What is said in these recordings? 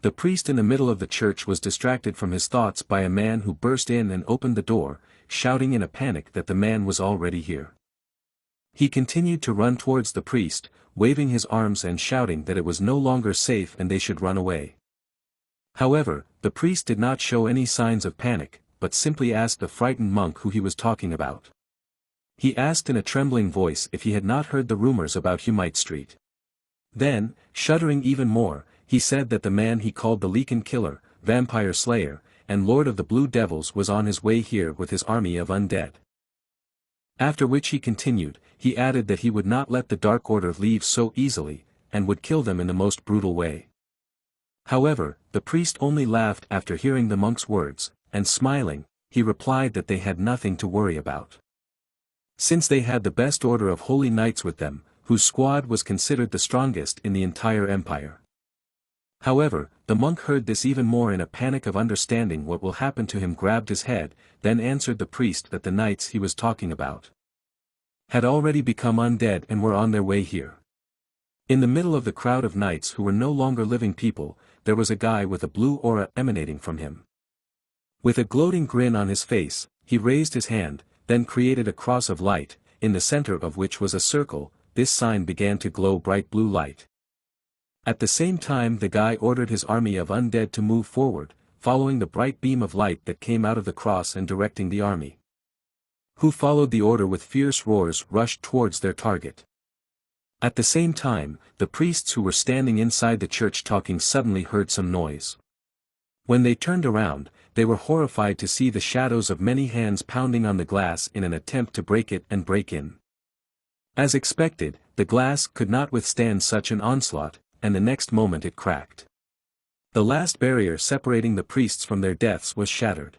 The priest in the middle of the church was distracted from his thoughts by a man who burst in and opened the door, shouting in a panic that the man was already here. He continued to run towards the priest, waving his arms and shouting that it was no longer safe and they should run away. However, the priest did not show any signs of panic, but simply asked the frightened monk who he was talking about. He asked in a trembling voice if he had not heard the rumors about Humite Street. Then, shuddering even more, he said that the man he called the Leakin Killer, Vampire Slayer, and Lord of the Blue Devils was on his way here with his army of undead. After which he continued, he added that he would not let the Dark Order leave so easily, and would kill them in the most brutal way. However, the priest only laughed after hearing the monk's words, and smiling, he replied that they had nothing to worry about. Since they had the best order of holy knights with them, whose squad was considered the strongest in the entire empire. However, the monk heard this even more in a panic of understanding what will happen to him, grabbed his head, then answered the priest that the knights he was talking about had already become undead and were on their way here. In the middle of the crowd of knights who were no longer living people, there was a guy with a blue aura emanating from him. With a gloating grin on his face, he raised his hand, then created a cross of light, in the center of which was a circle. This sign began to glow bright blue light. At the same time the guy ordered his army of undead to move forward, following the bright beam of light that came out of the cross and directing the army, who followed the order with fierce roars, rushed towards their target. At the same time, the priests who were standing inside the church talking suddenly heard some noise. When they turned around, they were horrified to see the shadows of many hands pounding on the glass in an attempt to break it and break in. As expected, the glass could not withstand such an onslaught, and the next moment it cracked. The last barrier separating the priests from their deaths was shattered.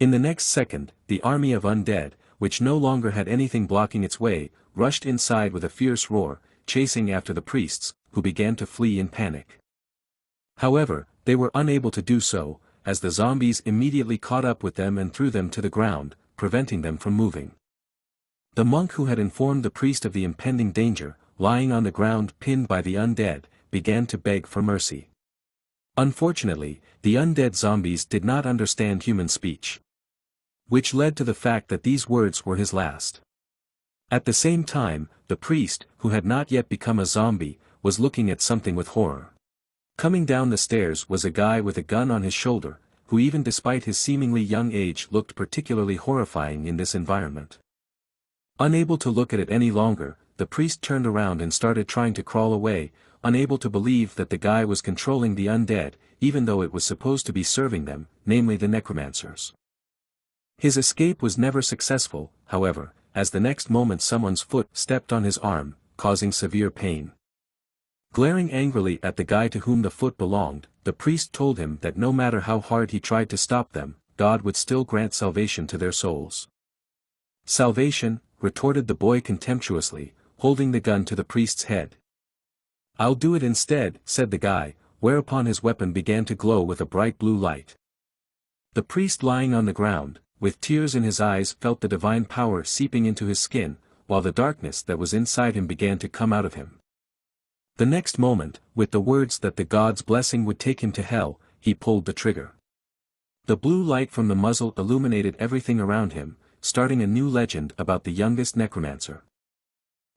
In the next second, the army of undead, which no longer had anything blocking its way, rushed inside with a fierce roar, chasing after the priests, who began to flee in panic. However, they were unable to do so, as the zombies immediately caught up with them and threw them to the ground, preventing them from moving. The monk who had informed the priest of the impending danger, lying on the ground pinned by the undead, began to beg for mercy. Unfortunately, the undead zombies did not understand human speech, which led to the fact that these words were his last. At the same time, the priest, who had not yet become a zombie, was looking at something with horror. Coming down the stairs was a guy with a gun on his shoulder, who even despite his seemingly young age looked particularly horrifying in this environment. Unable to look at it any longer, the priest turned around and started trying to crawl away, unable to believe that the guy was controlling the undead, even though it was supposed to be serving them, namely the necromancers. His escape was never successful, however, as the next moment someone's foot stepped on his arm, causing severe pain. Glaring angrily at the guy to whom the foot belonged, the priest told him that no matter how hard he tried to stop them, God would still grant salvation to their souls. Salvation, retorted the boy contemptuously, holding the gun to the priest's head. I'll do it instead, said the guy, whereupon his weapon began to glow with a bright blue light. The priest lying on the ground, with tears in his eyes, felt the divine power seeping into his skin, while the darkness that was inside him began to come out of him. The next moment, with the words that the god's blessing would take him to hell, he pulled the trigger. The blue light from the muzzle illuminated everything around him, starting a new legend about the youngest necromancer.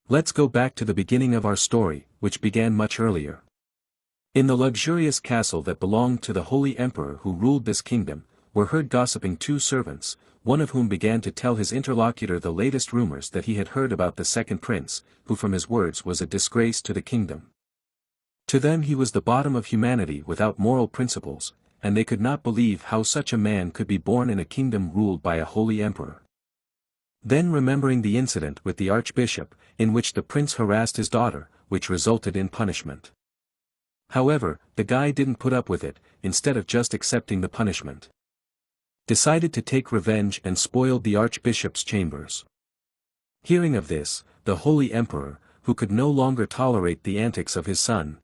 Let's go back to the beginning of our story, which began much earlier. In the luxurious castle that belonged to the holy emperor who ruled this kingdom, were heard gossiping two servants, one of whom began to tell his interlocutor the latest rumors that he had heard about the second prince, who from his words was a disgrace to the kingdom. To them he was the bottom of humanity without moral principles, and they could not believe how such a man could be born in a kingdom ruled by a holy emperor. Then remembering the incident with the archbishop, in which the prince harassed his daughter, which resulted in punishment. However, the guy didn't put up with it, instead of just accepting the punishment, decided to take revenge and spoiled the archbishop's chambers. Hearing of this, the holy emperor, who could no longer tolerate the antics of his son,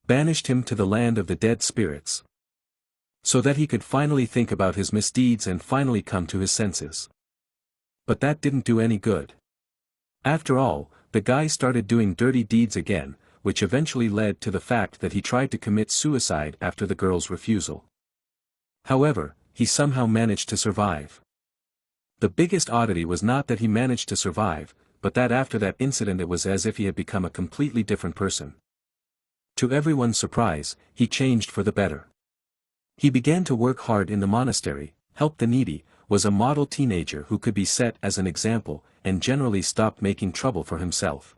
banished him to the land of the dead spirits, so that he could finally think about his misdeeds and finally come to his senses. But that didn't do any good. After all, the guy started doing dirty deeds again, which eventually led to the fact that he tried to commit suicide after the girl's refusal. However, he somehow managed to survive. The biggest oddity was not that he managed to survive, but that after that incident it was as if he had become a completely different person. To everyone's surprise, he changed for the better. He began to work hard in the monastery, helped the needy, was a model teenager who could be set as an example, and generally stopped making trouble for himself.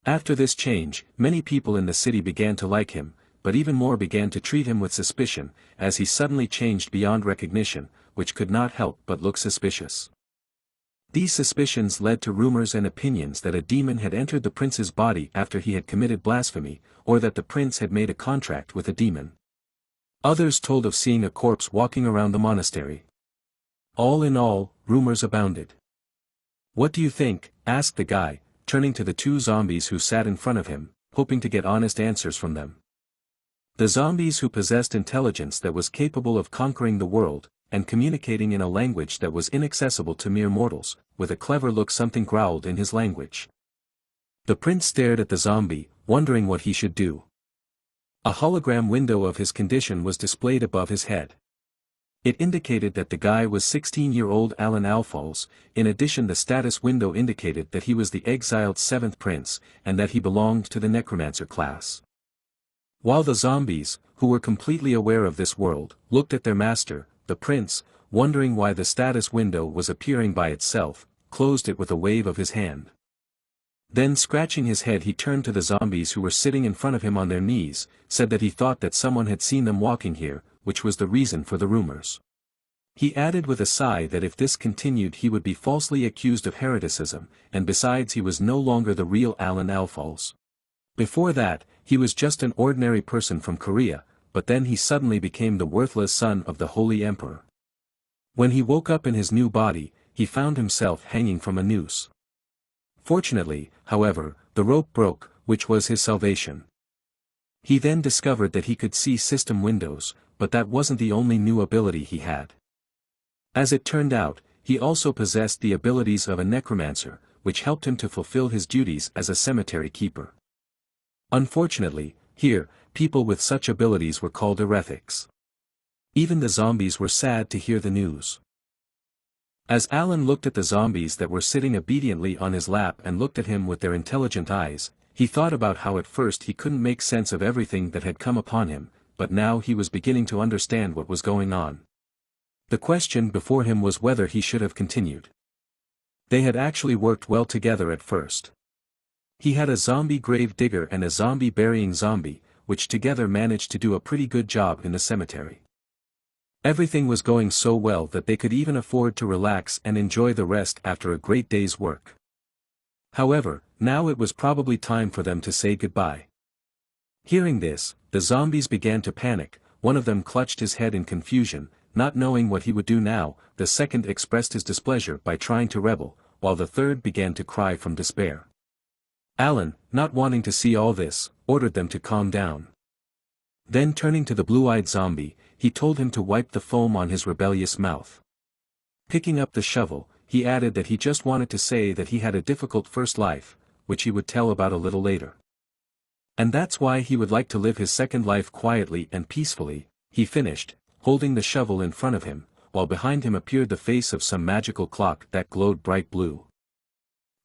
After this change, many people in the city began to like him, but even more began to treat him with suspicion, as he suddenly changed beyond recognition, which could not help but look suspicious. These suspicions led to rumors and opinions that a demon had entered the prince's body after he had committed blasphemy, or that the prince had made a contract with a demon. Others told of seeing a corpse walking around the monastery. All in all, rumors abounded. "What do you think?" asked the guy, turning to the two zombies who sat in front of him, hoping to get honest answers from them. The zombies who possessed intelligence that was capable of conquering the world, and communicating in a language that was inaccessible to mere mortals, with a clever look something growled in his language. The prince stared at the zombie, wondering what he should do. A hologram window of his condition was displayed above his head. It indicated that the guy was 16-year-old Alan Alphals. In addition, the status window indicated that he was the exiled 7th prince, and that he belonged to the Necromancer class. While the zombies, who were completely aware of this world, looked at their master, the prince, wondering why the status window was appearing by itself, closed it with a wave of his hand. Then scratching his head he turned to the zombies who were sitting in front of him on their knees, said that he thought that someone had seen them walking here, which was the reason for the rumors. He added with a sigh that if this continued he would be falsely accused of hereticism, and besides he was no longer the real Alan Alphals. Before that, he was just an ordinary person from Korea, but then he suddenly became the worthless son of the Holy Emperor. When he woke up in his new body, he found himself hanging from a noose. Fortunately, however, the rope broke, which was his salvation. He then discovered that he could see system windows, but that wasn't the only new ability he had. As it turned out, he also possessed the abilities of a necromancer, which helped him to fulfill his duties as a cemetery keeper. Unfortunately, here, people with such abilities were called heretics. Even the zombies were sad to hear the news. As Alan looked at the zombies that were sitting obediently on his lap and looked at him with their intelligent eyes, he thought about how at first he couldn't make sense of everything that had come upon him, but now he was beginning to understand what was going on. The question before him was whether he should have continued. They had actually worked well together at first. He had a zombie grave digger and a zombie burying zombie, which together managed to do a pretty good job in the cemetery. Everything was going so well that they could even afford to relax and enjoy the rest after a great day's work. However, now it was probably time for them to say goodbye. Hearing this, the zombies began to panic. One of them clutched his head in confusion, not knowing what he would do now. The second expressed his displeasure by trying to rebel, while the third began to cry from despair. Alan, not wanting to see all this, ordered them to calm down. Then turning to the blue-eyed zombie, he told him to wipe the foam on his rebellious mouth. Picking up the shovel, he added that he just wanted to say that he had a difficult first life, which he would tell about a little later. And that's why he would like to live his second life quietly and peacefully, he finished, holding the shovel in front of him, while behind him appeared the face of some magical clock that glowed bright blue.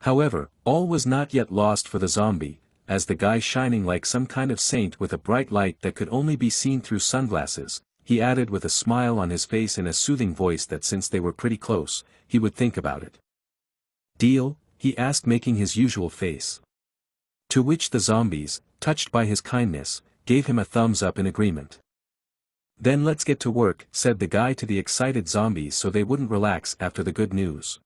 However, all was not yet lost for the zombie, as the guy shining like some kind of saint with a bright light that could only be seen through sunglasses, he added with a smile on his face in a soothing voice that since they were pretty close, he would think about it. "Deal?" he asked, making his usual face. To which the zombies, touched by his kindness, gave him a thumbs up in agreement. "Then let's get to work," said the guy to the excited zombies so they wouldn't relax after the good news.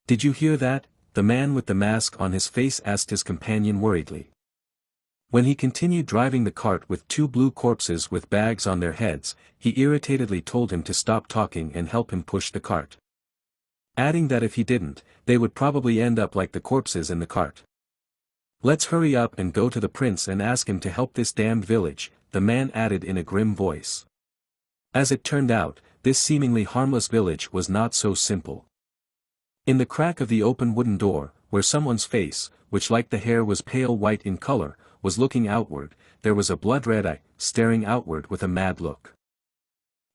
"Did you hear that?" the man with the mask on his face asked his companion worriedly. When he continued driving the cart with two blue corpses with bags on their heads, he irritatedly told him to stop talking and help him push the cart. Adding that if he didn't, they would probably end up like the corpses in the cart. "Let's hurry up and go to the prince and ask him to help this damned village," the man added in a grim voice. As it turned out, this seemingly harmless village was not so simple. In the crack of the open wooden door, where someone's face, which like the hair was pale white in color, was looking outward. There was a blood-red eye, staring outward with a mad look.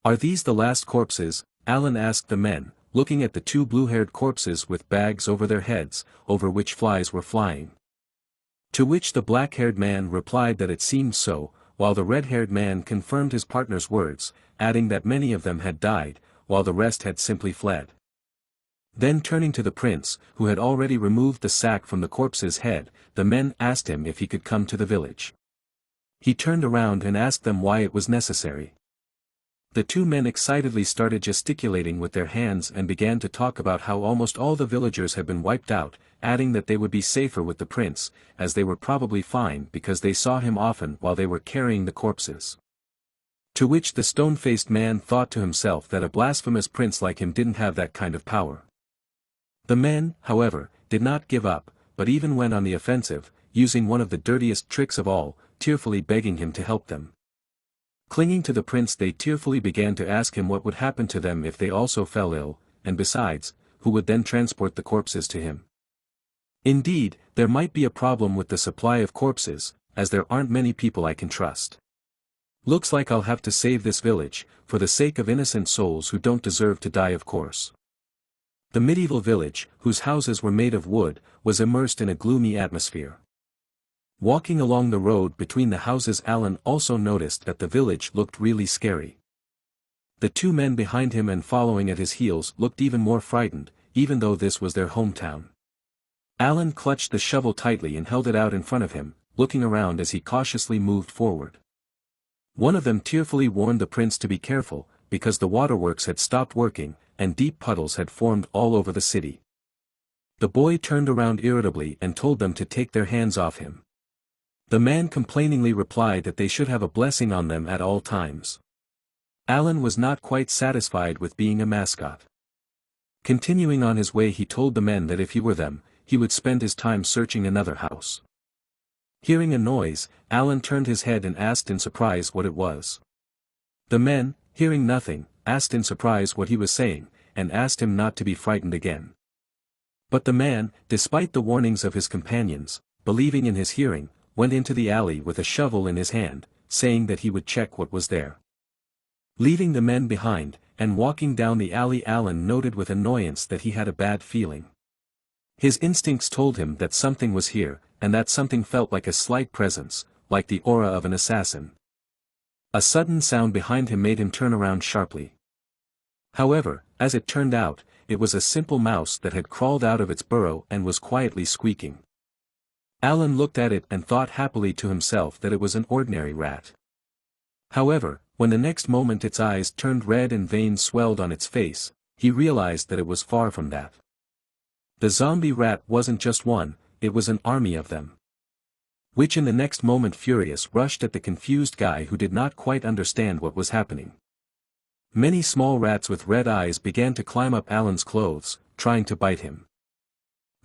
"Are these the last corpses?" Alan asked the men, looking at the two blue-haired corpses with bags over their heads, over which flies were flying. To which the black-haired man replied that it seemed so, while the red-haired man confirmed his partner's words, adding that many of them had died, while the rest had simply fled. Then turning to the prince, who had already removed the sack from the corpse's head, the men asked him if he could come to the village. He turned around and asked them why it was necessary. The two men excitedly started gesticulating with their hands and began to talk about how almost all the villagers had been wiped out, adding that they would be safer with the prince, as they were probably fine because they saw him often while they were carrying the corpses. To which the stone-faced man thought to himself that a blasphemous prince like him didn't have that kind of power. The men, however, did not give up, but even went on the offensive, using one of the dirtiest tricks of all, tearfully begging him to help them. Clinging to the prince, they tearfully began to ask him what would happen to them if they also fell ill, and besides, who would then transport the corpses to him. Indeed, there might be a problem with the supply of corpses, as there aren't many people I can trust. Looks like I'll have to save this village, for the sake of innocent souls who don't deserve to die, of course. The medieval village, whose houses were made of wood, was immersed in a gloomy atmosphere. Walking along the road between the houses, Alan also noticed that the village looked really scary. The two men behind him and following at his heels looked even more frightened, even though this was their hometown. Alan clutched the shovel tightly and held it out in front of him, looking around as he cautiously moved forward. One of them tearfully warned the prince to be careful, because the waterworks had stopped working, and deep puddles had formed all over the city. The boy turned around irritably and told them to take their hands off him. The man complainingly replied that they should have a blessing on them at all times. Alan was not quite satisfied with being a mascot. Continuing on his way, he told the men that if he were them, he would spend his time searching another house. Hearing a noise, Alan turned his head and asked in surprise what it was. The men, hearing nothing, asked in surprise what he was saying, and asked him not to be frightened again. But the man, despite the warnings of his companions, believing in his hearing, went into the alley with a shovel in his hand, saying that he would check what was there. Leaving the men behind, and walking down the alley, Alan noted with annoyance that he had a bad feeling. His instincts told him that something was here, and that something felt like a slight presence, like the aura of an assassin. A sudden sound behind him made him turn around sharply. However, as it turned out, it was a simple mouse that had crawled out of its burrow and was quietly squeaking. Alan looked at it and thought happily to himself that it was an ordinary rat. However, when the next moment its eyes turned red and veins swelled on its face, he realized that it was far from that. The zombie rat wasn't just one, it was an army of them. Which in the next moment furious rushed at the confused guy who did not quite understand what was happening. Many small rats with red eyes began to climb up Alan's clothes, trying to bite him.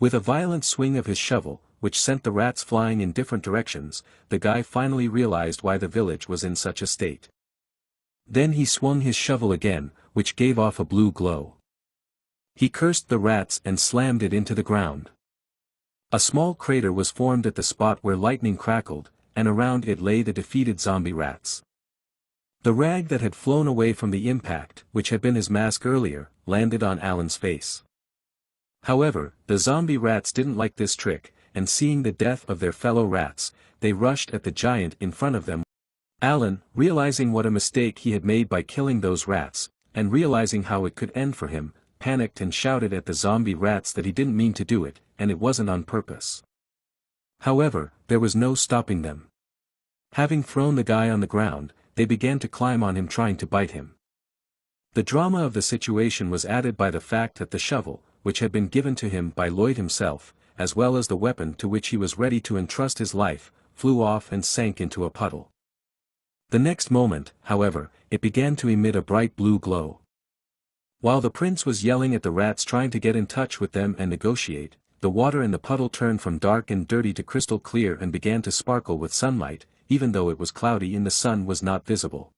With a violent swing of his shovel, which sent the rats flying in different directions, the guy finally realized why the village was in such a state. Then he swung his shovel again, which gave off a blue glow. He cursed the rats and slammed it into the ground. A small crater was formed at the spot where lightning crackled, and around it lay the defeated zombie rats. The rag that had flown away from the impact, which had been his mask earlier, landed on Alan's face. However, the zombie rats didn't like this trick, and seeing the death of their fellow rats, they rushed at the giant in front of them. Alan, realizing what a mistake he had made by killing those rats, and realizing how it could end for him, panicked and shouted at the zombie rats that he didn't mean to do it, and it wasn't on purpose. However, there was no stopping them. Having thrown the guy on the ground, they began to climb on him trying to bite him. The drama of the situation was added by the fact that the shovel, which had been given to him by Lloyd himself, as well as the weapon to which he was ready to entrust his life, flew off and sank into a puddle. The next moment, however, it began to emit a bright blue glow. While the prince was yelling at the rats trying to get in touch with them and negotiate, the water in the puddle turned from dark and dirty to crystal clear and began to sparkle with sunlight, even though it was cloudy and the sun was not visible.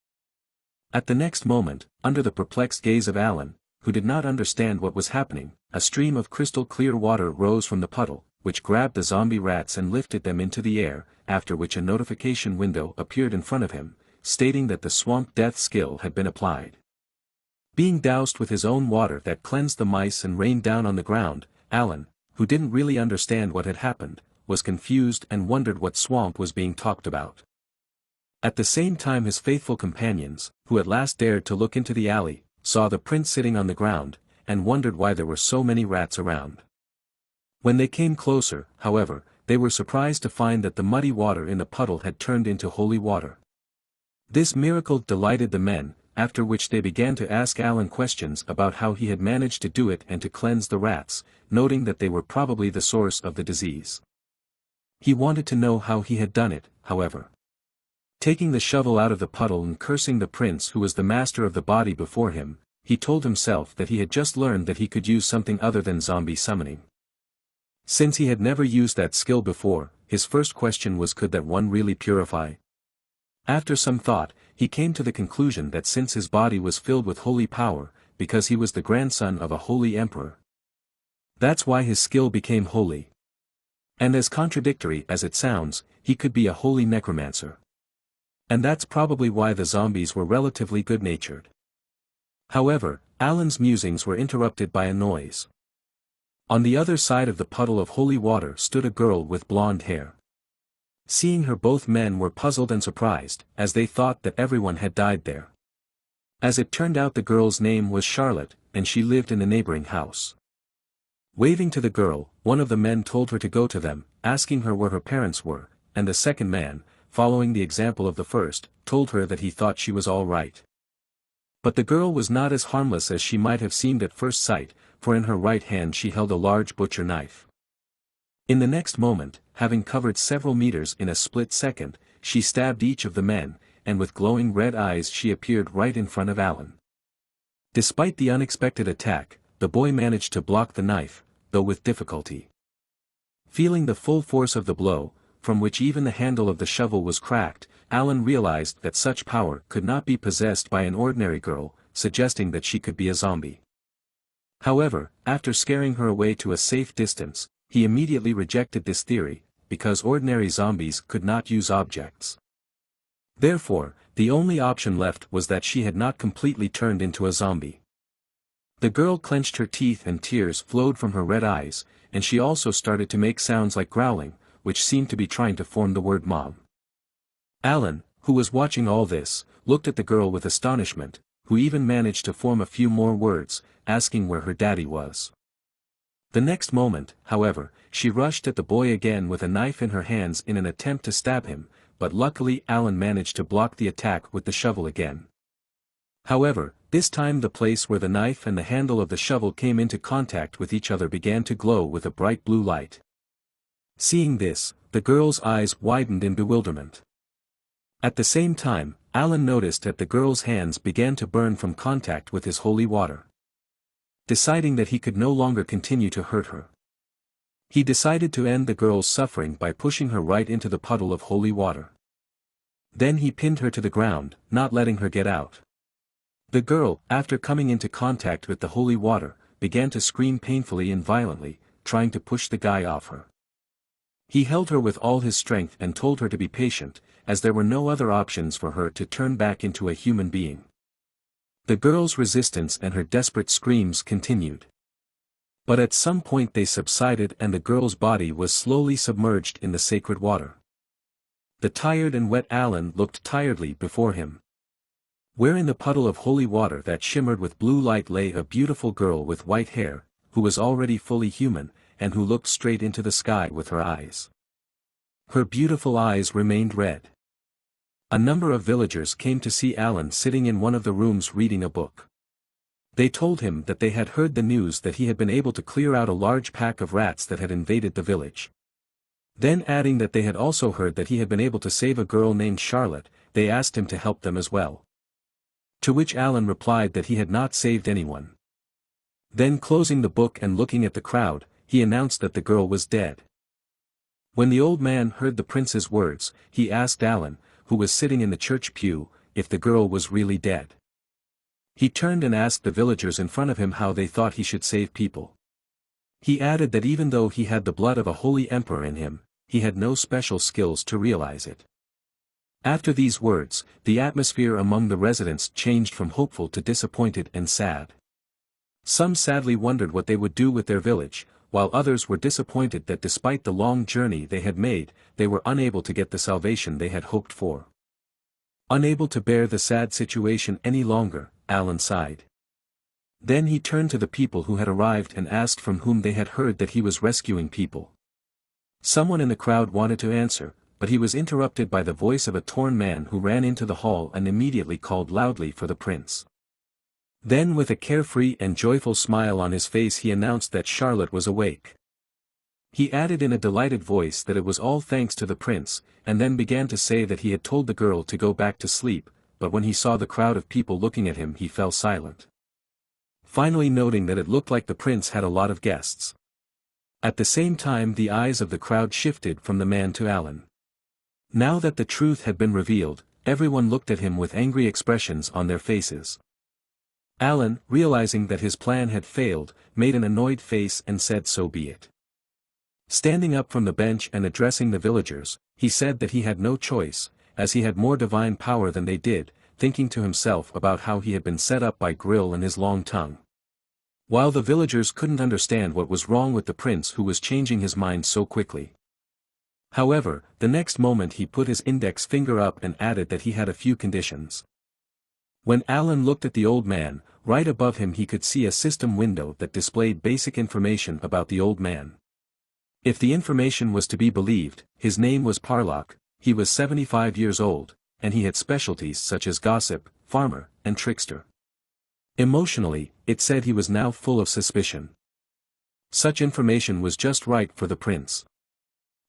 At the next moment, under the perplexed gaze of Alan, who did not understand what was happening, a stream of crystal clear water rose from the puddle, which grabbed the zombie rats and lifted them into the air, after which a notification window appeared in front of him, stating that the swamp death skill had been applied. Being doused with his own water that cleansed the mice and rained down on the ground, Alan, who didn't really understand what had happened, was confused and wondered what swamp was being talked about. At the same time his faithful companions, who at last dared to look into the alley, saw the prince sitting on the ground, and wondered why there were so many rats around. When they came closer, however, they were surprised to find that the muddy water in the puddle had turned into holy water. This miracle delighted the men, after which they began to ask Alan questions about how he had managed to do it and to cleanse the rats, noting that they were probably the source of the disease. He wanted to know how he had done it, however. Taking the shovel out of the puddle and cursing the prince who was the master of the body before him, he told himself that he had just learned that he could use something other than zombie summoning. Since he had never used that skill before, his first question was, could that one really purify? After some thought, he came to the conclusion that since his body was filled with holy power, because he was the grandson of a holy emperor, that's why his skill became holy. And as contradictory as it sounds, he could be a holy necromancer. And that's probably why the zombies were relatively good-natured. However, Alan's musings were interrupted by a noise. On the other side of the puddle of holy water stood a girl with blonde hair. Seeing her, both men were puzzled and surprised, as they thought that everyone had died there. As it turned out, the girl's name was Charlotte, and she lived in the neighboring house. Waving to the girl, one of the men told her to go to them, asking her where her parents were, and the second man, following the example of the first, told her that he thought she was all right. But the girl was not as harmless as she might have seemed at first sight, for in her right hand she held a large butcher knife. In the next moment, having covered several meters in a split second, she stabbed each of the men, and with glowing red eyes she appeared right in front of Alan. Despite the unexpected attack, the boy managed to block the knife, though with difficulty. Feeling the full force of the blow, from which even the handle of the shovel was cracked, Alan realized that such power could not be possessed by an ordinary girl, suggesting that she could be a zombie. However, after scaring her away to a safe distance, he immediately rejected this theory, because ordinary zombies could not use objects. Therefore, the only option left was that she had not completely turned into a zombie. The girl clenched her teeth and tears flowed from her red eyes, and she also started to make sounds like growling, which seemed to be trying to form the word mom. Alan, who was watching all this, looked at the girl with astonishment, who even managed to form a few more words, asking where her daddy was. The next moment, however, she rushed at the boy again with a knife in her hands in an attempt to stab him, but luckily Alan managed to block the attack with the shovel again. However, this time the place where the knife and the handle of the shovel came into contact with each other began to glow with a bright blue light. Seeing this, the girl's eyes widened in bewilderment. At the same time, Alan noticed that the girl's hands began to burn from contact with his holy water. Deciding that he could no longer continue to hurt her, he decided to end the girl's suffering by pushing her right into the puddle of holy water. Then he pinned her to the ground, not letting her get out. The girl, after coming into contact with the holy water, began to scream painfully and violently, trying to push the guy off her. He held her with all his strength and told her to be patient, as there were no other options for her to turn back into a human being. The girl's resistance and her desperate screams continued. But at some point they subsided and the girl's body was slowly submerged in the sacred water. The tired and wet Alan looked tiredly before him. Where in the puddle of holy water that shimmered with blue light lay a beautiful girl with white hair, who was already fully human, and who looked straight into the sky with her eyes. Her beautiful eyes remained red. A number of villagers came to see Alan sitting in one of the rooms reading a book. They told him that they had heard the news that he had been able to clear out a large pack of rats that had invaded the village. Then adding that they had also heard that he had been able to save a girl named Charlotte, they asked him to help them as well. To which Alan replied that he had not saved anyone. Then closing the book and looking at the crowd, he announced that the girl was dead. When the old man heard the prince's words, he asked Alan, who was sitting in the church pew, if the girl was really dead. He turned and asked the villagers in front of him how they thought he should save people. He added that even though he had the blood of a holy emperor in him, he had no special skills to realize it. After these words, the atmosphere among the residents changed from hopeful to disappointed and sad. Some sadly wondered what they would do with their village, while others were disappointed that despite the long journey they had made, they were unable to get the salvation they had hoped for. Unable to bear the sad situation any longer, Alan sighed. Then he turned to the people who had arrived and asked from whom they had heard that he was rescuing people. Someone in the crowd wanted to answer, but he was interrupted by the voice of a torn man who ran into the hall and immediately called loudly for the prince. Then with a carefree and joyful smile on his face he announced that Charlotte was awake. He added in a delighted voice that it was all thanks to the prince, and then began to say that he had told the girl to go back to sleep, but when he saw the crowd of people looking at him he fell silent. Finally noting that it looked like the prince had a lot of guests. At the same time the eyes of the crowd shifted from the man to Alan. Now that the truth had been revealed, everyone looked at him with angry expressions on their faces. Alan, realizing that his plan had failed, made an annoyed face and said so be it. Standing up from the bench and addressing the villagers, he said that he had no choice, as he had more divine power than they did, thinking to himself about how he had been set up by Grill and his long tongue. While the villagers couldn't understand what was wrong with the prince who was changing his mind so quickly. However, the next moment he put his index finger up and added that he had a few conditions. When Alan looked at the old man, right above him he could see a system window that displayed basic information about the old man. If the information was to be believed, his name was Parlock, he was 75 years old, and he had specialties such as gossip, farmer, and trickster. Emotionally, it said he was now full of suspicion. Such information was just right for the prince.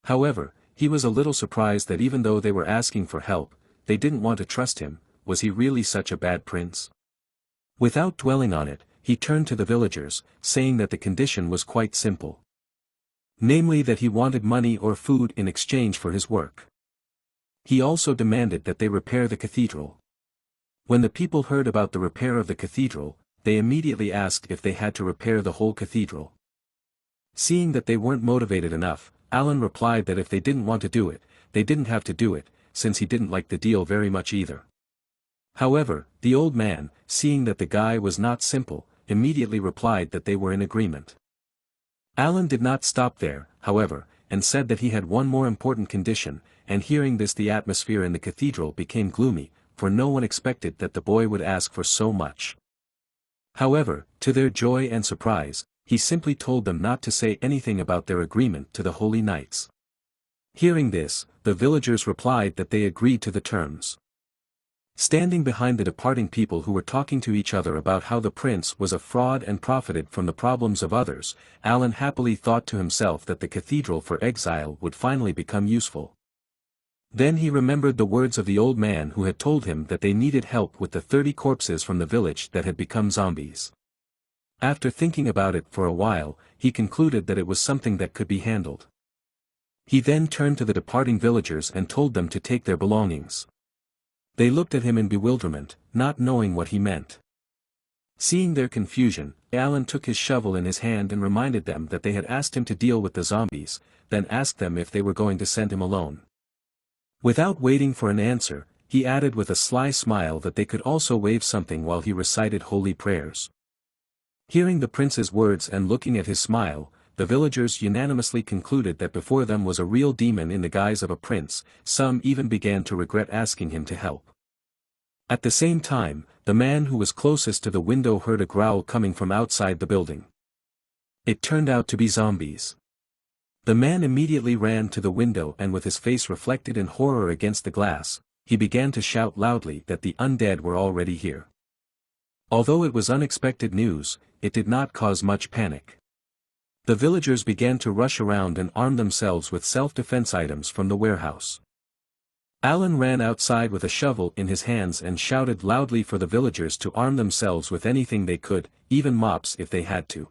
However, he was a little surprised that even though they were asking for help, they didn't want to trust him. Was he really such a bad prince? Without dwelling on it, he turned to the villagers, saying that the condition was quite simple. Namely that he wanted money or food in exchange for his work. He also demanded that they repair the cathedral. When the people heard about the repair of the cathedral, they immediately asked if they had to repair the whole cathedral. Seeing that they weren't motivated enough, Alan replied that if they didn't want to do it, they didn't have to do it, since he didn't like the deal very much either. However, the old man, seeing that the guy was not simple, immediately replied that they were in agreement. Alan did not stop there, however, and said that he had one more important condition, and hearing this the atmosphere in the cathedral became gloomy, for no one expected that the boy would ask for so much. However, to their joy and surprise, he simply told them not to say anything about their agreement to the Holy Knights. Hearing this, the villagers replied that they agreed to the terms. Standing behind the departing people who were talking to each other about how the prince was a fraud and profited from the problems of others, Alan happily thought to himself that the cathedral for exile would finally become useful. Then he remembered the words of the old man who had told him that they needed help with the 30 corpses from the village that had become zombies. After thinking about it for a while, he concluded that it was something that could be handled. He then turned to the departing villagers and told them to take their belongings. They looked at him in bewilderment, not knowing what he meant. Seeing their confusion, Alan took his shovel in his hand and reminded them that they had asked him to deal with the zombies, then asked them if they were going to send him alone. Without waiting for an answer, he added with a sly smile that they could also wave something while he recited holy prayers. Hearing the prince's words and looking at his smile, the villagers unanimously concluded that before them was a real demon in the guise of a prince. Some even began to regret asking him to help. At the same time, the man who was closest to the window heard a growl coming from outside the building. It turned out to be zombies. The man immediately ran to the window and with his face reflected in horror against the glass, he began to shout loudly that the undead were already here. Although it was unexpected news, it did not cause much panic. The villagers began to rush around and arm themselves with self-defense items from the warehouse. Alan ran outside with a shovel in his hands and shouted loudly for the villagers to arm themselves with anything they could, even mops if they had to.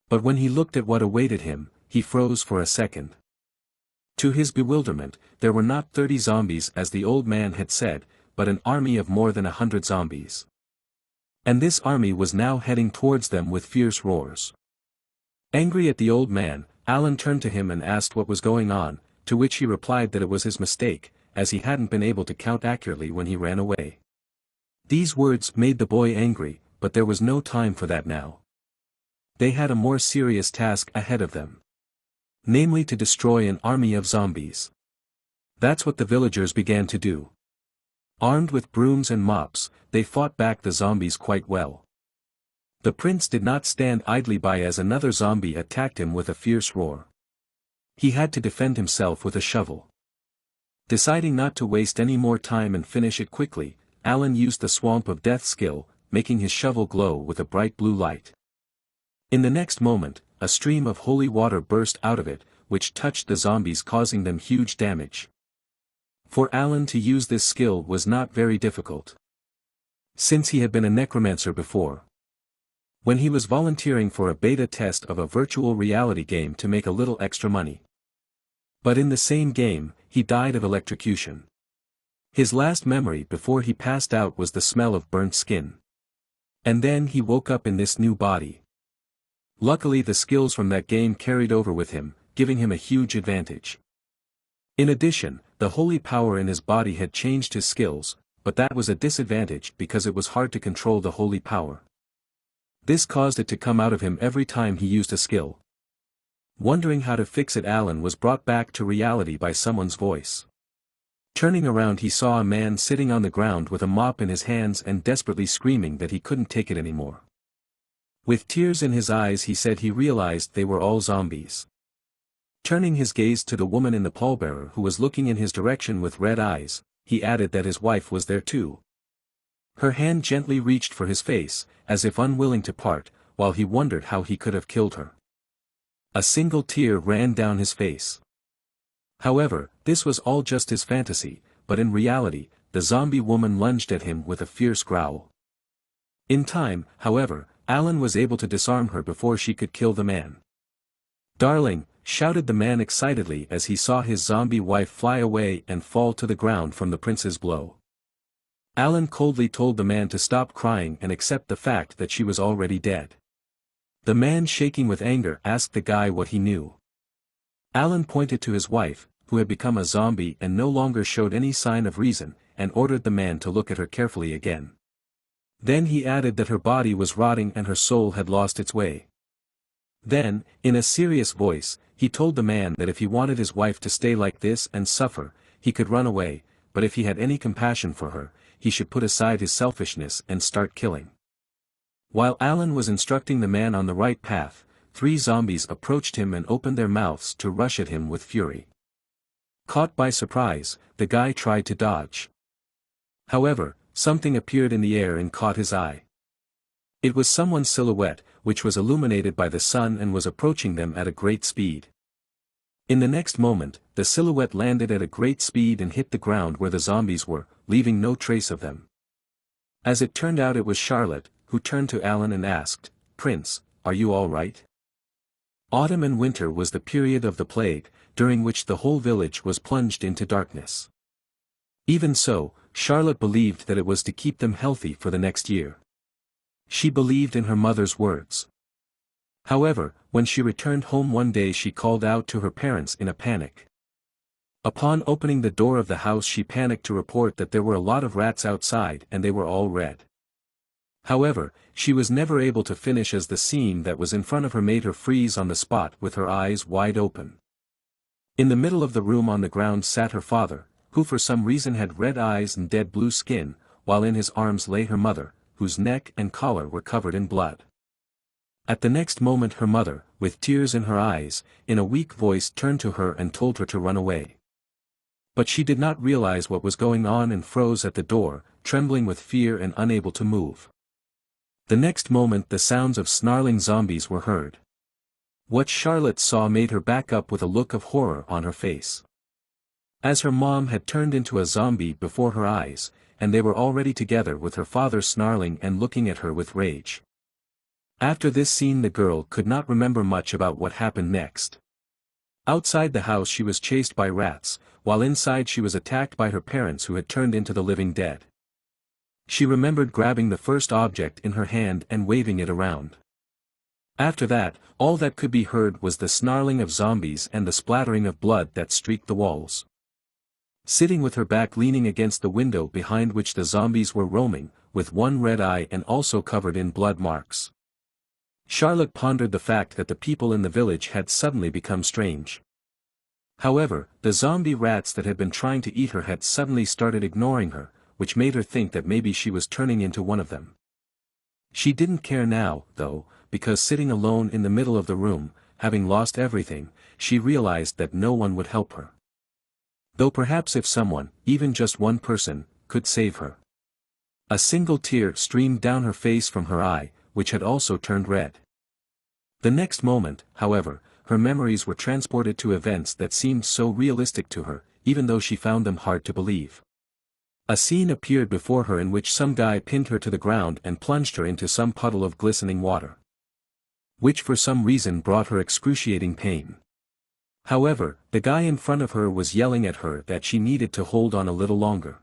But when he looked at what awaited him, he froze for a second. To his bewilderment, there were not 30 zombies as the old man had said, but an army of more than 100 zombies. And this army was now heading towards them with fierce roars. Angry at the old man, Alan turned to him and asked what was going on, to which he replied that it was his mistake, as he hadn't been able to count accurately when he ran away. These words made the boy angry, but there was no time for that now. They had a more serious task ahead of them. Namely, to destroy an army of zombies. That's what the villagers began to do. Armed with brooms and mops, they fought back the zombies quite well. The prince did not stand idly by as another zombie attacked him with a fierce roar. He had to defend himself with a shovel. Deciding not to waste any more time and finish it quickly, Alan used the Swamp of Death skill, making his shovel glow with a bright blue light. In the next moment, a stream of holy water burst out of it, which touched the zombies, causing them huge damage. For Alan to use this skill was not very difficult, since he had been a necromancer before. When he was volunteering for a beta test of a virtual reality game to make a little extra money. But in the same game, he died of electrocution. His last memory before he passed out was the smell of burnt skin. And then he woke up in this new body. Luckily, the skills from that game carried over with him, giving him a huge advantage. In addition, the holy power in his body had changed his skills, but that was a disadvantage because it was hard to control the holy power. This caused it to come out of him every time he used a skill. Wondering how to fix it, Alan was brought back to reality by someone's voice. Turning around, he saw a man sitting on the ground with a mop in his hands and desperately screaming that he couldn't take it anymore. With tears in his eyes, he said he realized they were all zombies. Turning his gaze to the woman in the pallbearer who was looking in his direction with red eyes, he added that his wife was there too. Her hand gently reached for his face, as if unwilling to part, while he wondered how he could have killed her. A single tear ran down his face. However, this was all just his fantasy, but in reality, the zombie woman lunged at him with a fierce growl. In time, however, Alan was able to disarm her before she could kill the man. "Darling," shouted the man excitedly as he saw his zombie wife fly away and fall to the ground from the prince's blow. Alan coldly told the man to stop crying and accept the fact that she was already dead. The man, shaking with anger, asked the guy what he knew. Alan pointed to his wife, who had become a zombie and no longer showed any sign of reason, and ordered the man to look at her carefully again. Then he added that her body was rotting and her soul had lost its way. Then, in a serious voice, he told the man that if he wanted his wife to stay like this and suffer, he could run away, but if he had any compassion for her, he should put aside his selfishness and start killing. While Alan was instructing the man on the right path, 3 zombies approached him and opened their mouths to rush at him with fury. Caught by surprise, the guy tried to dodge. However, something appeared in the air and caught his eye. It was someone's silhouette, which was illuminated by the sun and was approaching them at a great speed. In the next moment, the silhouette landed at a great speed and hit the ground where the zombies were, leaving no trace of them. As it turned out, it was Charlotte, who turned to Alan and asked, "Prince, are you all right?" Autumn and winter was the period of the plague, during which the whole village was plunged into darkness. Even so, Charlotte believed that it was to keep them healthy for the next year. She believed in her mother's words. However, when she returned home one day, she called out to her parents in a panic. Upon opening the door of the house, she panicked to report that there were a lot of rats outside and they were all red. However, she was never able to finish as the scene that was in front of her made her freeze on the spot with her eyes wide open. In the middle of the room on the ground sat her father, who for some reason had red eyes and dead blue skin, while in his arms lay her mother, whose neck and collar were covered in blood. At the next moment her mother, with tears in her eyes, in a weak voice turned to her and told her to run away. But she did not realize what was going on and froze at the door, trembling with fear and unable to move. The next moment the sounds of snarling zombies were heard. What Charlotte saw made her back up with a look of horror on her face. As her mom had turned into a zombie before her eyes, and they were already together with her father snarling and looking at her with rage. After this scene the girl could not remember much about what happened next. Outside the house she was chased by rats, while inside she was attacked by her parents who had turned into the living dead. She remembered grabbing the first object in her hand and waving it around. After that, all that could be heard was the snarling of zombies and the splattering of blood that streaked the walls. Sitting with her back leaning against the window behind which the zombies were roaming, with one red eye and also covered in blood marks, Charlotte pondered the fact that the people in the village had suddenly become strange. However, the zombie rats that had been trying to eat her had suddenly started ignoring her, which made her think that maybe she was turning into one of them. She didn't care now, though, because sitting alone in the middle of the room, having lost everything, she realized that no one would help her. Though perhaps if someone, even just one person, could save her. A single tear streamed down her face from her eye, which had also turned red. The next moment, however, her memories were transported to events that seemed so realistic to her, even though she found them hard to believe. A scene appeared before her in which some guy pinned her to the ground and plunged her into some puddle of glistening water, which for some reason brought her excruciating pain. However, the guy in front of her was yelling at her that she needed to hold on a little longer.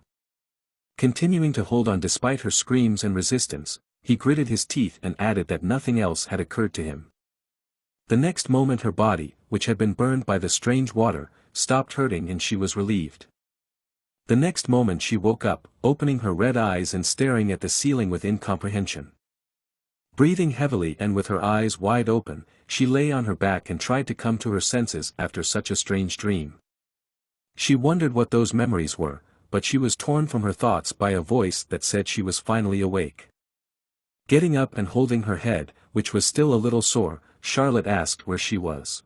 Continuing to hold on despite her screams and resistance, he gritted his teeth and added that nothing else had occurred to him. The next moment her body, which had been burned by the strange water, stopped hurting and she was relieved. The next moment she woke up, opening her red eyes and staring at the ceiling with incomprehension. Breathing heavily and with her eyes wide open, she lay on her back and tried to come to her senses after such a strange dream. She wondered what those memories were, but she was torn from her thoughts by a voice that said she was finally awake. Getting up and holding her head, which was still a little sore, Charlotte asked where she was.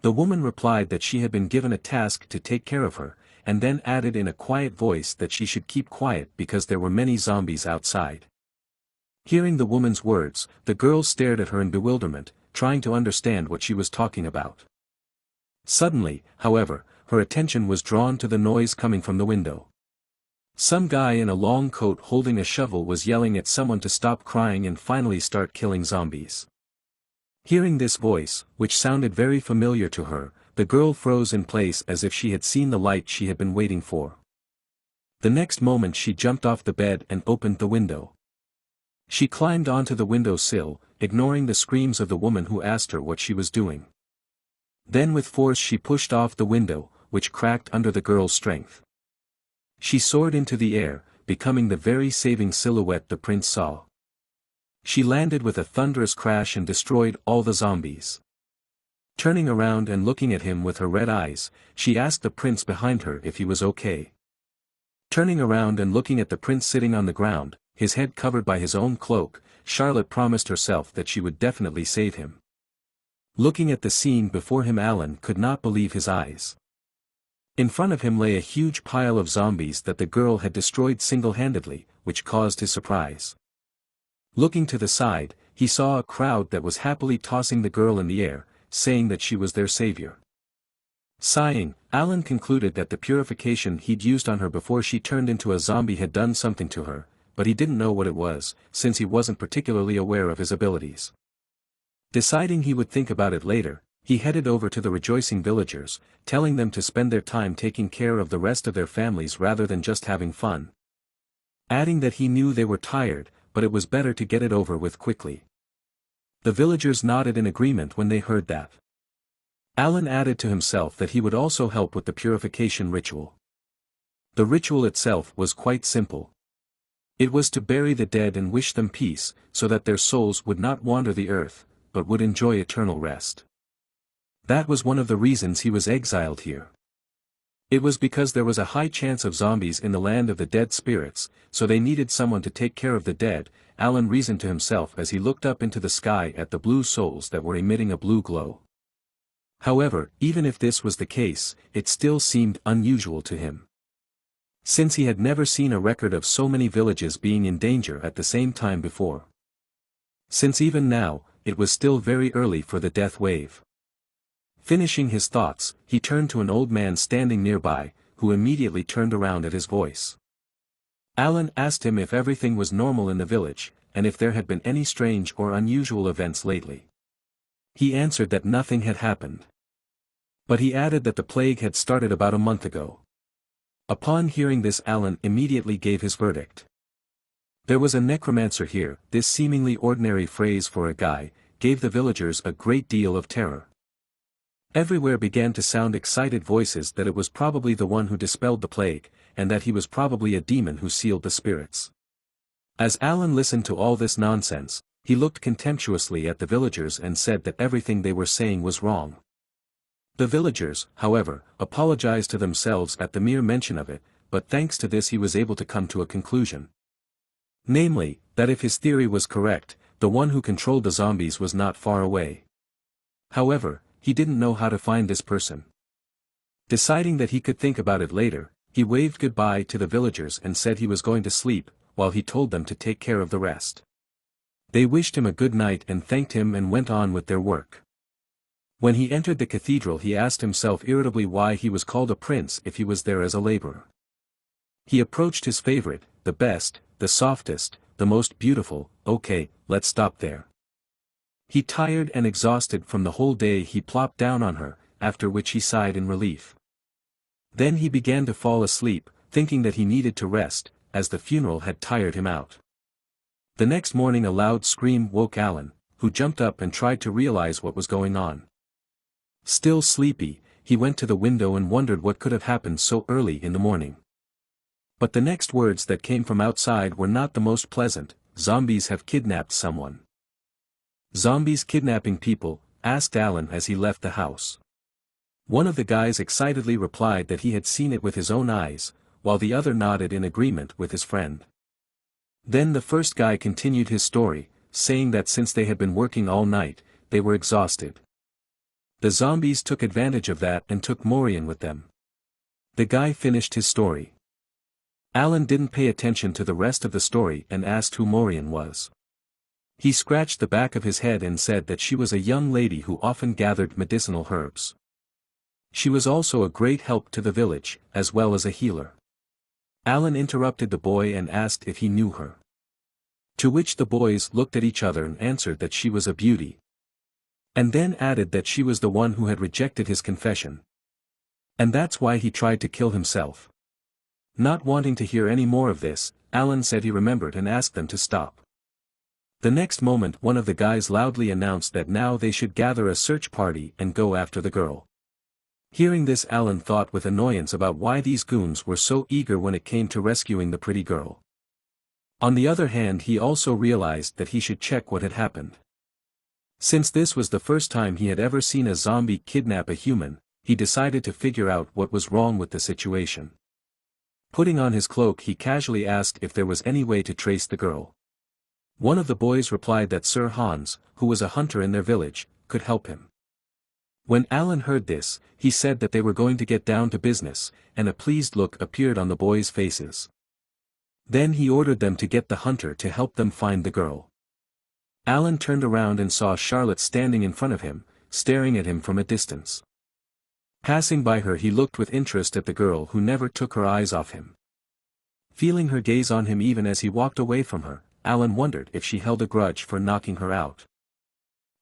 The woman replied that she had been given a task to take care of her, and then added in a quiet voice that she should keep quiet because there were many zombies outside. Hearing the woman's words, the girl stared at her in bewilderment, trying to understand what she was talking about. Suddenly, however, her attention was drawn to the noise coming from the window. Some guy in a long coat holding a shovel was yelling at someone to stop crying and finally start killing zombies. Hearing this voice, which sounded very familiar to her, the girl froze in place as if she had seen the light she had been waiting for. The next moment she jumped off the bed and opened the window. She climbed onto the window sill, ignoring the screams of the woman who asked her what she was doing. Then with force she pushed off the window, which cracked under the girl's strength. She soared into the air, becoming the very saving silhouette the prince saw. She landed with a thunderous crash and destroyed all the zombies. Turning around and looking at him with her red eyes, she asked the prince behind her if he was okay. Turning around and looking at the prince sitting on the ground, his head covered by his own cloak, Charlotte promised herself that she would definitely save him. Looking at the scene before him, Alan could not believe his eyes. In front of him lay a huge pile of zombies that the girl had destroyed single-handedly, which caused his surprise. Looking to the side, he saw a crowd that was happily tossing the girl in the air, saying that she was their savior. Sighing, Alan concluded that the purification he'd used on her before she turned into a zombie had done something to her, but he didn't know what it was, since he wasn't particularly aware of his abilities. Deciding he would think about it later, he headed over to the rejoicing villagers, telling them to spend their time taking care of the rest of their families rather than just having fun. Adding that he knew they were tired, but it was better to get it over with quickly. The villagers nodded in agreement when they heard that. Alan added to himself that he would also help with the purification ritual. The ritual itself was quite simple. It was to bury the dead and wish them peace, so that their souls would not wander the earth, but would enjoy eternal rest. That was one of the reasons he was exiled here. It was because there was a high chance of zombies in the land of the dead spirits, so they needed someone to take care of the dead, Alan reasoned to himself as he looked up into the sky at the blue souls that were emitting a blue glow. However, even if this was the case, it still seemed unusual to him, since he had never seen a record of so many villages being in danger at the same time before. Since even now, it was still very early for the death wave. Finishing his thoughts, he turned to an old man standing nearby, who immediately turned around at his voice. Alan asked him if everything was normal in the village, and if there had been any strange or unusual events lately. He answered that nothing had happened. But he added that the plague had started about a month ago. Upon hearing this, Alan immediately gave his verdict. There was a necromancer here. This seemingly ordinary phrase for a guy, gave the villagers a great deal of terror. Everywhere began to sound excited voices that it was probably the one who dispelled the plague, and that he was probably a demon who sealed the spirits. As Alan listened to all this nonsense, he looked contemptuously at the villagers and said that everything they were saying was wrong. The villagers, however, apologized to themselves at the mere mention of it, but thanks to this he was able to come to a conclusion. Namely, that if his theory was correct, the one who controlled the zombies was not far away. However, he didn't know how to find this person. Deciding that he could think about it later, he waved goodbye to the villagers and said he was going to sleep, while he told them to take care of the rest. They wished him a good night and thanked him and went on with their work. When he entered the cathedral he asked himself irritably why he was called a prince if he was there as a laborer. He approached his favorite, the best, the softest, the most beautiful. Okay, let's stop there. He tired and exhausted from the whole day he plopped down on her, after which he sighed in relief. Then he began to fall asleep, thinking that he needed to rest, as the funeral had tired him out. The next morning a loud scream woke Alan, who jumped up and tried to realize what was going on. Still sleepy, he went to the window and wondered what could have happened so early in the morning. But the next words that came from outside were not the most pleasant. Zombies have kidnapped someone. Zombies kidnapping people? Asked Alan as he left the house. One of the guys excitedly replied that he had seen it with his own eyes, while the other nodded in agreement with his friend. Then the first guy continued his story, saying that since they had been working all night, they were exhausted. The zombies took advantage of that and took Morian with them. The guy finished his story. Alan didn't pay attention to the rest of the story and asked who Morian was. He scratched the back of his head and said that she was a young lady who often gathered medicinal herbs. She was also a great help to the village, as well as a healer. Alan interrupted the boy and asked if he knew her. To which the boys looked at each other and answered that she was a beauty. And then added that she was the one who had rejected his confession. And that's why he tried to kill himself. Not wanting to hear any more of this, Alan said he remembered and asked them to stop. The next moment one of the guys loudly announced that now they should gather a search party and go after the girl. Hearing this Alan thought with annoyance about why these goons were so eager when it came to rescuing the pretty girl. On the other hand he also realized that he should check what had happened. Since this was the first time he had ever seen a zombie kidnap a human, he decided to figure out what was wrong with the situation. Putting on his cloak he casually asked if there was any way to trace the girl. One of the boys replied that Sir Hans, who was a hunter in their village, could help him. When Alan heard this, he said that they were going to get down to business, and a pleased look appeared on the boys' faces. Then he ordered them to get the hunter to help them find the girl. Alan turned around and saw Charlotte standing in front of him, staring at him from a distance. Passing by her he looked with interest at the girl who never took her eyes off him. Feeling her gaze on him even as he walked away from her, Alan wondered if she held a grudge for knocking her out.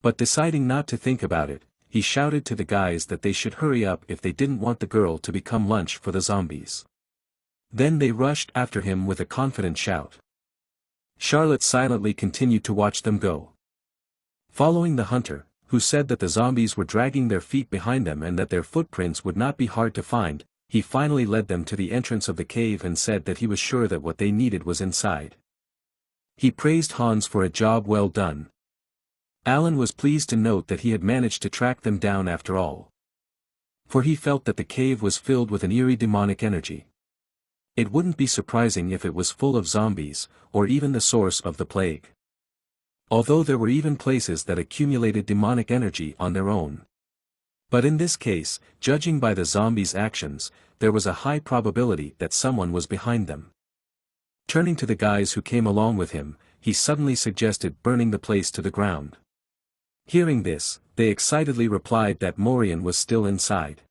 But deciding not to think about it, he shouted to the guys that they should hurry up if they didn't want the girl to become lunch for the zombies. Then they rushed after him with a confident shout. Charlotte silently continued to watch them go. Following the hunter, who said that the zombies were dragging their feet behind them and that their footprints would not be hard to find, he finally led them to the entrance of the cave and said that he was sure that what they needed was inside. He praised Hans for a job well done. Alan was pleased to note that he had managed to track them down after all. For he felt that the cave was filled with an eerie demonic energy. It wouldn't be surprising if it was full of zombies, or even the source of the plague. Although there were even places that accumulated demonic energy on their own. But in this case, judging by the zombies' actions, there was a high probability that someone was behind them. Turning to the guys who came along with him, he suddenly suggested burning the place to the ground. Hearing this, they excitedly replied that Morian was still inside.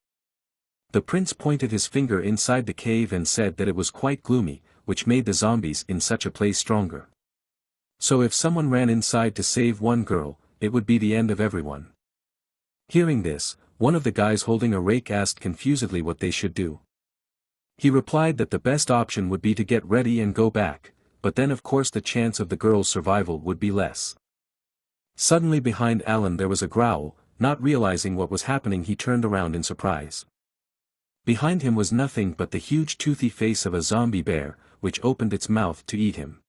The prince pointed his finger inside the cave and said that it was quite gloomy, which made the zombies in such a place stronger. So if someone ran inside to save one girl, it would be the end of everyone. Hearing this, one of the guys holding a rake asked confusedly what they should do. He replied that the best option would be to get ready and go back, but then of course the chance of the girl's survival would be less. Suddenly behind Alan there was a growl. Not realizing what was happening, he turned around in surprise. Behind him was nothing but the huge toothy face of a zombie bear, which opened its mouth to eat him.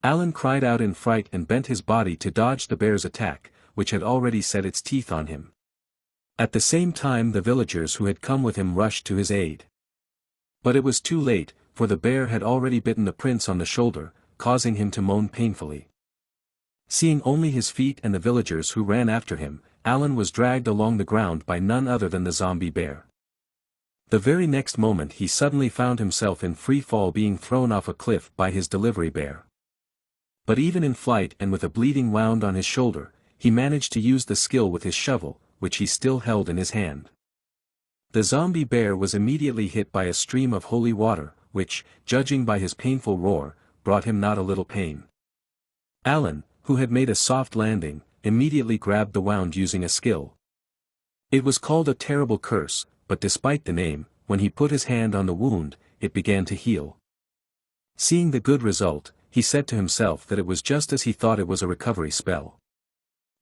Alan cried out in fright and bent his body to dodge the bear's attack, which had already set its teeth on him. At the same time the villagers who had come with him rushed to his aid. But it was too late, for the bear had already bitten the prince on the shoulder, causing him to moan painfully. Seeing only his feet and the villagers who ran after him, Alan was dragged along the ground by none other than the zombie bear. The very next moment he suddenly found himself in free fall, being thrown off a cliff by his delivery bear. But even in flight and with a bleeding wound on his shoulder, he managed to use the skill with his shovel, which he still held in his hand. The zombie bear was immediately hit by a stream of holy water, which, judging by his painful roar, brought him not a little pain. Alan, who had made a soft landing, immediately grabbed the wound using a skill. It was called a terrible curse, but despite the name, when he put his hand on the wound, it began to heal. Seeing the good result, he said to himself that it was just as he thought, it was a recovery spell.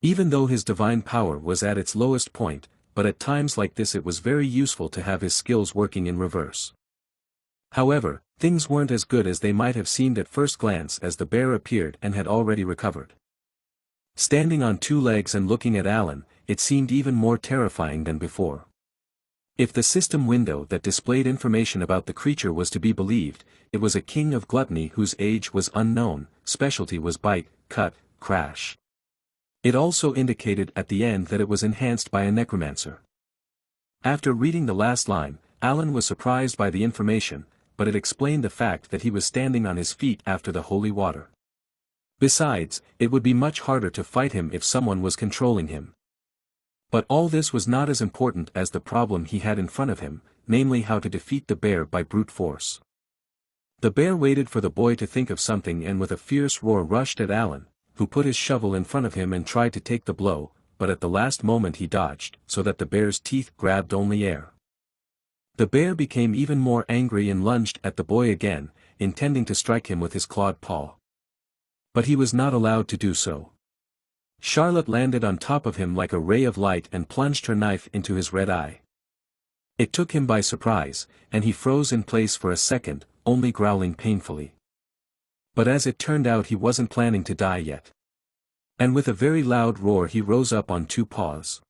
Even though his divine power was at its lowest point, but at times like this it was very useful to have his skills working in reverse. However, things weren't as good as they might have seemed at first glance, as the bear appeared and had already recovered. Standing on two legs and looking at Alan, it seemed even more terrifying than before. If the system window that displayed information about the creature was to be believed, it was a king of gluttony whose age was unknown, specialty was bite, cut, crash. It also indicated at the end that it was enhanced by a necromancer. After reading the last line, Alan was surprised by the information, but it explained the fact that he was standing on his feet after the holy water. Besides, it would be much harder to fight him if someone was controlling him. But all this was not as important as the problem he had in front of him, namely how to defeat the bear by brute force. The bear waited for the boy to think of something and with a fierce roar rushed at Alan, who put his shovel in front of him and tried to take the blow, but at the last moment he dodged, so that the bear's teeth grabbed only air. The bear became even more angry and lunged at the boy again, intending to strike him with his clawed paw. But he was not allowed to do so. Charlotte landed on top of him like a ray of light and plunged her knife into his red eye. It took him by surprise, and he froze in place for a second, only growling painfully. But as it turned out, he wasn't planning to die yet. And with a very loud roar he rose up on two paws.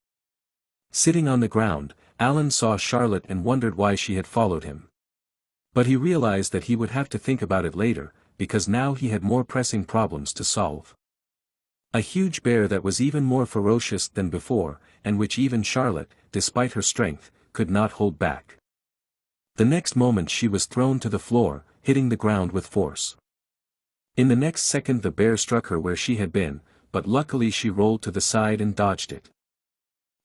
Sitting on the ground, Alan saw Charlotte and wondered why she had followed him. But he realized that he would have to think about it later, because now he had more pressing problems to solve. A huge bear that was even more ferocious than before, and which even Charlotte, despite her strength, could not hold back. The next moment she was thrown to the floor, hitting the ground with force. In the next second the bear struck her where she had been, but luckily she rolled to the side and dodged it.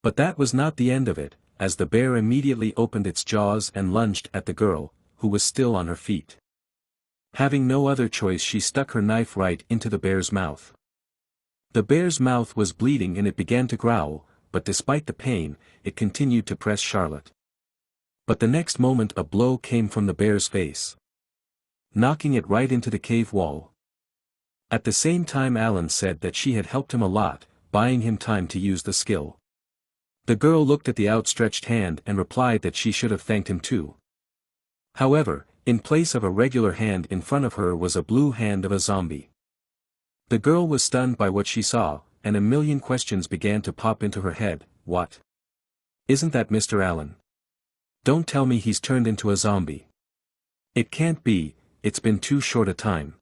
But that was not the end of it, as the bear immediately opened its jaws and lunged at the girl, who was still on her feet. Having no other choice, she stuck her knife right into the bear's mouth. The bear's mouth was bleeding and it began to growl, but despite the pain, it continued to press Charlotte. But the next moment a blow came from the bear's face, knocking it right into the cave wall. At the same time Alan said that she had helped him a lot, buying him time to use the skill. The girl looked at the outstretched hand and replied that she should have thanked him too. However, in place of a regular hand in front of her was a blue hand of a zombie. The girl was stunned by what she saw, and a million questions began to pop into her head. What? Isn't that Mr. Allen? Don't tell me he's turned into a zombie. It can't be, it's been too short a time.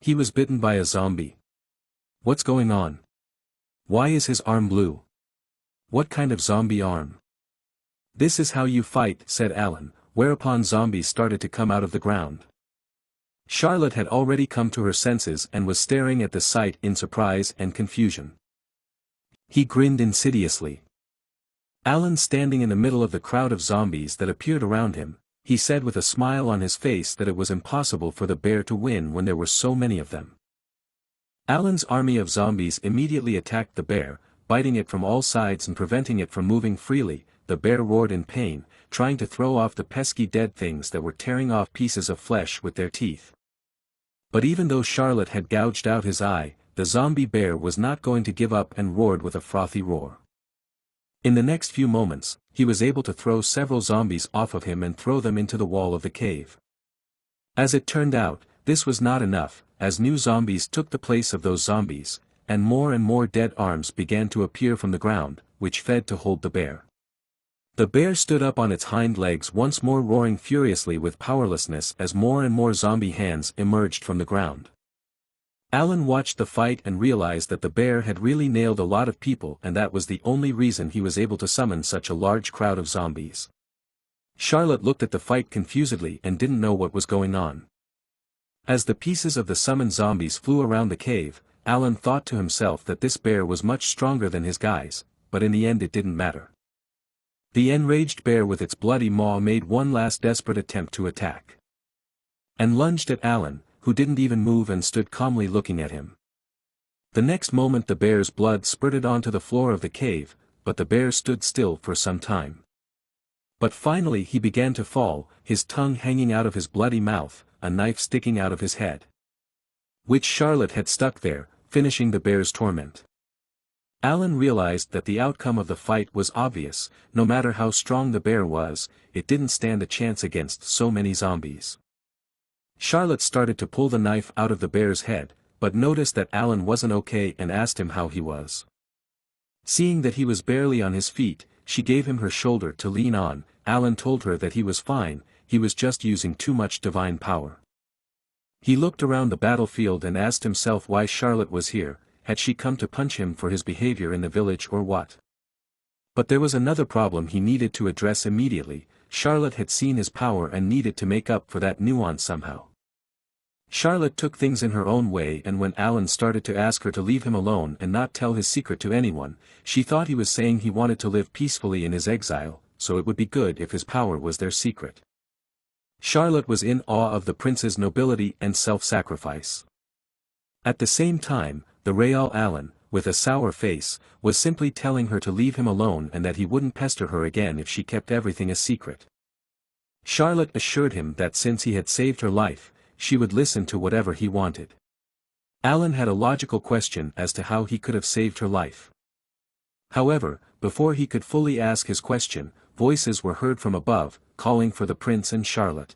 He was bitten by a zombie. What's going on? Why is his arm blue? What kind of zombie arm? This is how you fight, said Alan, whereupon zombies started to come out of the ground. Charlotte had already come to her senses and was staring at the sight in surprise and confusion. He grinned insidiously. Alan standing in the middle of the crowd of zombies that appeared around him, he said with a smile on his face that it was impossible for the bear to win when there were so many of them. Alan's army of zombies immediately attacked the bear, biting it from all sides and preventing it from moving freely. The bear roared in pain, trying to throw off the pesky dead things that were tearing off pieces of flesh with their teeth. But even though Charlotte had gouged out his eye, the zombie bear was not going to give up and roared with a frothy roar. In the next few moments, he was able to throw several zombies off of him and throw them into the wall of the cave. As it turned out, this was not enough, as new zombies took the place of those zombies, and more dead arms began to appear from the ground, which fed to hold the bear. The bear stood up on its hind legs once more, roaring furiously with powerlessness as more and more zombie hands emerged from the ground. Alan watched the fight and realized that the bear had really nailed a lot of people, and that was the only reason he was able to summon such a large crowd of zombies. Charlotte looked at the fight confusedly and didn't know what was going on. As the pieces of the summoned zombies flew around the cave, Alan thought to himself that this bear was much stronger than his guys, but in the end it didn't matter. The enraged bear with its bloody maw made one last desperate attempt to attack. And lunged at Alan, who didn't even move and stood calmly looking at him. The next moment the bear's blood spurted onto the floor of the cave, but the bear stood still for some time. But finally he began to fall, his tongue hanging out of his bloody mouth, a knife sticking out of his head, which Charlotte had stuck there, finishing the bear's torment. Alan realized that the outcome of the fight was obvious. No matter how strong the bear was, it didn't stand a chance against so many zombies. Charlotte started to pull the knife out of the bear's head, but noticed that Alan wasn't okay and asked him how he was. Seeing that he was barely on his feet, she gave him her shoulder to lean on. Alan told her that he was fine, he was just using too much divine power. He looked around the battlefield and asked himself why Charlotte was here. Had she come to punch him for his behavior in the village or what? But there was another problem he needed to address immediately. Charlotte had seen his power and needed to make up for that nuance somehow. Charlotte took things in her own way, and when Alan started to ask her to leave him alone and not tell his secret to anyone, she thought he was saying he wanted to live peacefully in his exile, so it would be good if his power was their secret. Charlotte was in awe of the prince's nobility and self-sacrifice. At the same time, the Real Alan, with a sour face, was simply telling her to leave him alone and that he wouldn't pester her again if she kept everything a secret. Charlotte assured him that since he had saved her life, she would listen to whatever he wanted. Alan had a logical question as to how he could have saved her life. However, before he could fully ask his question, voices were heard from above, calling for the prince and Charlotte.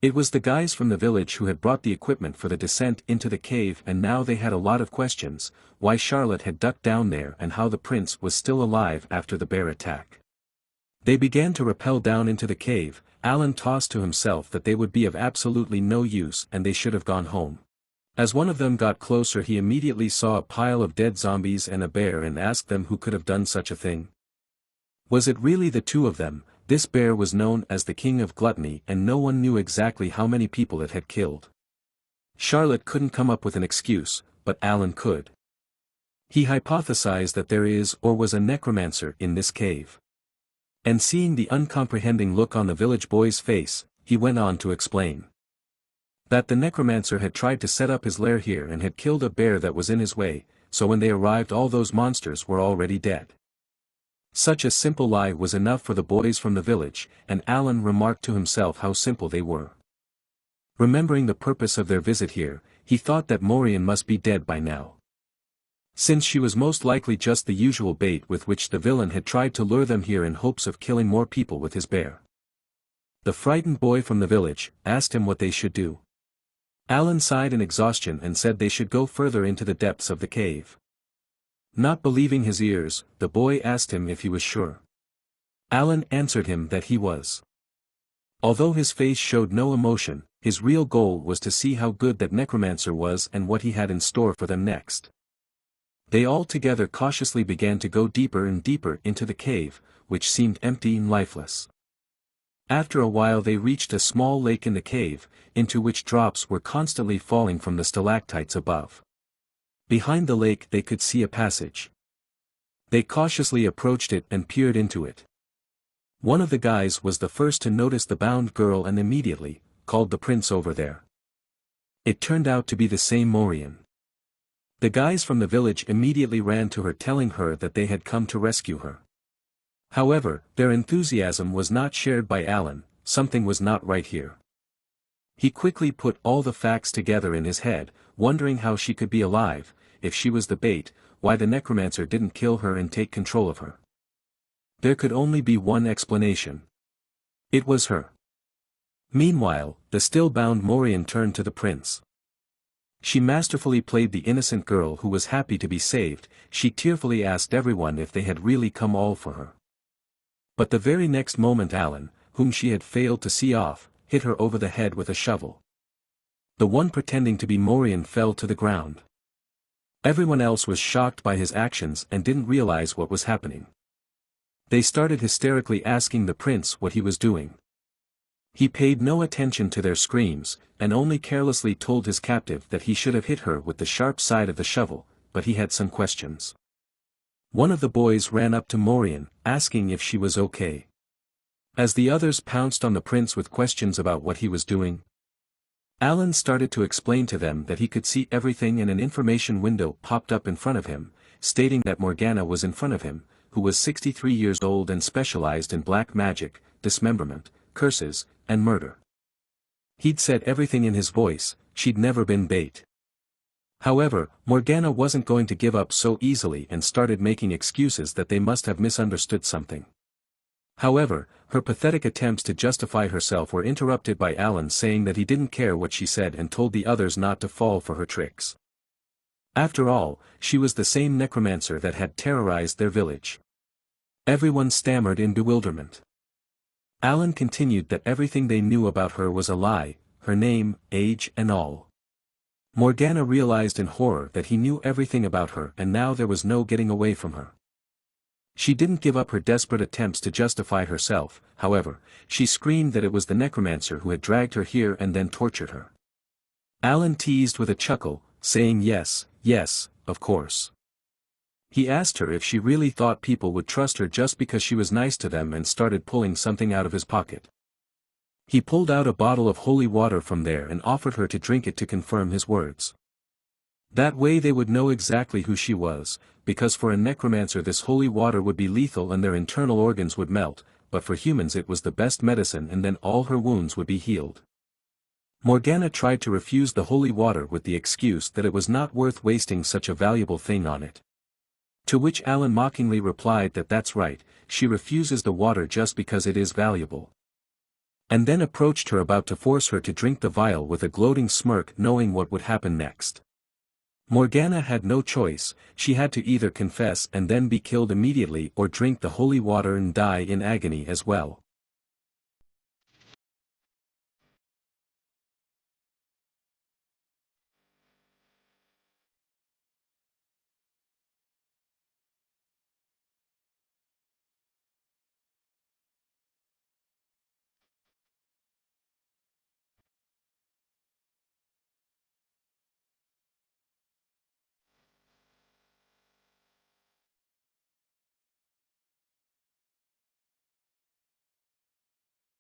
It was the guys from the village who had brought the equipment for the descent into the cave, and now they had a lot of questions: why Charlotte had ducked down there and how the prince was still alive after the bear attack. They began to rappel down into the cave. Alan tossed to himself that they would be of absolutely no use and they should have gone home. As one of them got closer, he immediately saw a pile of dead zombies and a bear and asked them who could have done such a thing. Was it really the two of them? This bear was known as the king of gluttony and no one knew exactly how many people it had killed. Charlotte couldn't come up with an excuse, but Alan could. He hypothesized that there is or was a necromancer in this cave. And seeing the uncomprehending look on the village boy's face, he went on to explain that the necromancer had tried to set up his lair here and had killed a bear that was in his way, so when they arrived all those monsters were already dead. Such a simple lie was enough for the boys from the village, and Alan remarked to himself how simple they were. Remembering the purpose of their visit here, he thought that Maureen must be dead by now, since she was most likely just the usual bait with which the villain had tried to lure them here in hopes of killing more people with his bear. The frightened boy from the village asked him what they should do. Alan sighed in exhaustion and said they should go further into the depths of the cave. Not believing his ears, the boy asked him if he was sure. Alan answered him that he was. Although his face showed no emotion, his real goal was to see how good that necromancer was and what he had in store for them next. They all together cautiously began to go deeper and deeper into the cave, which seemed empty and lifeless. After a while they reached a small lake in the cave, into which drops were constantly falling from the stalactites above. Behind the lake they could see a passage. They cautiously approached it and peered into it. One of the guys was the first to notice the bound girl and immediately called the prince over there. It turned out to be the same Maureen. The guys from the village immediately ran to her, telling her that they had come to rescue her. However, their enthusiasm was not shared by Alan. Something was not right here. He quickly put all the facts together in his head, wondering how she could be alive, if she was the bait, why the necromancer didn't kill her and take control of her. There could only be one explanation. It was her. Meanwhile, the still-bound Morian turned to the prince. She masterfully played the innocent girl who was happy to be saved. She tearfully asked everyone if they had really come all for her. But the very next moment Alan, whom she had failed to see off, hit her over the head with a shovel. The one pretending to be Morian fell to the ground. Everyone else was shocked by his actions and didn't realize what was happening. They started hysterically asking the prince what he was doing. He paid no attention to their screams, and only carelessly told his captive that he should have hit her with the sharp side of the shovel, but he had some questions. One of the boys ran up to Morian, asking if she was okay. As the others pounced on the prince with questions about what he was doing, Alan started to explain to them that he could see everything, and an information window popped up in front of him, stating that Morgana was in front of him, who was 63 years old and specialized in black magic, dismemberment, curses, and murder. He'd said everything in his voice, she'd never been bait. However, Morgana wasn't going to give up so easily and started making excuses that they must have misunderstood something. However, her pathetic attempts to justify herself were interrupted by Alan saying that he didn't care what she said and told the others not to fall for her tricks. After all, she was the same necromancer that had terrorized their village. Everyone stammered in bewilderment. Alan continued that everything they knew about her was a lie, her name, age and all. Morgana realized in horror that he knew everything about her and now there was no getting away from her. She didn't give up her desperate attempts to justify herself, however, she screamed that it was the necromancer who had dragged her here and then tortured her. Alan teased with a chuckle, saying yes, of course. He asked her if she really thought people would trust her just because she was nice to them and started pulling something out of his pocket. He pulled out a bottle of holy water from there and offered her to drink it to confirm his words. That way they would know exactly who she was, because for a necromancer this holy water would be lethal and their internal organs would melt, but for humans it was the best medicine and then all her wounds would be healed. Morgana tried to refuse the holy water with the excuse that it was not worth wasting such a valuable thing on it. To which Alan mockingly replied that that's right, she refuses the water just because it is valuable. And then approached her about to force her to drink the vial with a gloating smirk, knowing what would happen next. Morgana had no choice, she had to either confess and then be killed immediately or drink the holy water and die in agony as well.